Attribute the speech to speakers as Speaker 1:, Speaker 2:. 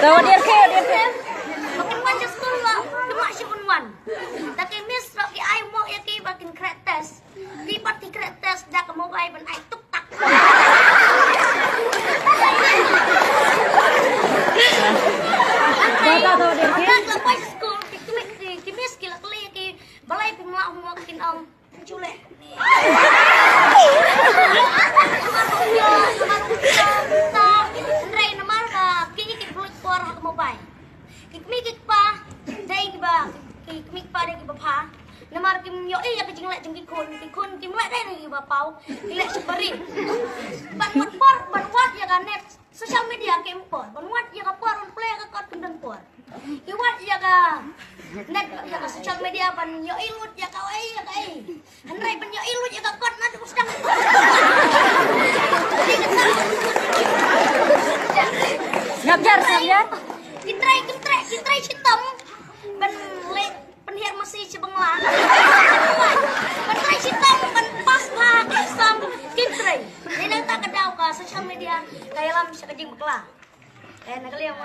Speaker 1: Tahu dia ke.
Speaker 2: Makin wan je sekolah, cuma si wan. Tapi miss roki ai mo ya ki bakin kreates. Ki pati kreates dak ke mobile ban ai tuk tak.
Speaker 1: Tahu dia ke.
Speaker 2: Dak lepas sekolah ki miss ki lakli ki balai pemlak makin culek. Namar kim yo ya ke jinglek jeng kun kimlek dai ni ba pau dilek seberi ban wat ya kan net sosial media ke impor ban wat ya ka por on play ka kot kendeng por ki wat ya ka net ya ka sosial media ban yo ilut ya ka ai ya ka ai hanrai ban yo ilut ya ka kot na tu sedang
Speaker 1: Ngabjar.
Speaker 2: Kitrai hitam ban le penhiar masih cebenglang. Pentrai hitam ban pas lah kisam kitrai. Dia tak kedau ka sosial media kayak lam sekejing beklah. Nakali yang